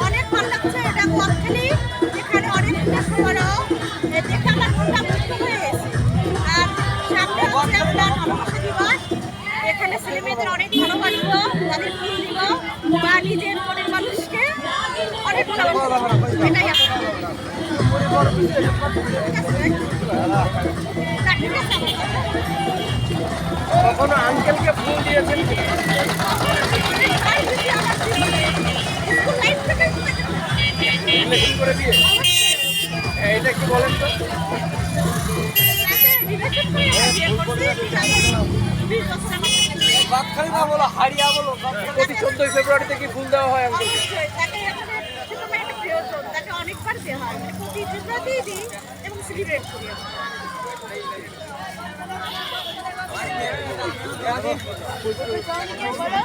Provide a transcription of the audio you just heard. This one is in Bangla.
অনেক ভালো লাগছে। এটা কক্ষেলি এখানে অনেক সমারোহ দেখে আমার মনটা মুগ্ধ হয়ে গেছে। আর সামনে হচ্ছে আপনার ভালোবাসা দিবস। এখানে ছেলে মেয়েদের অনেক ভালোবাসবো, তাদের ফুল দিব বা নিজের মনের মানুষকে অনেক ভালোবাসবো। এটাই ঠিক আছে। কখনো আঙ্কেলকে ফুল দিয়েছেন কি? করে দিয়ে এইটা একটু বলেন তো। বাদখালি না বলো, হারিয়া বলো। প্রতি 14 ফেব্রুয়ারি থেকে ফুল দেওয়া হয় আঙ্কেলকে। তাকে অনেকবার দেওয়া হয়, প্রতি ফেব্রুয়ারিতেই দিই এবং সেলিব্রেট করি। বলো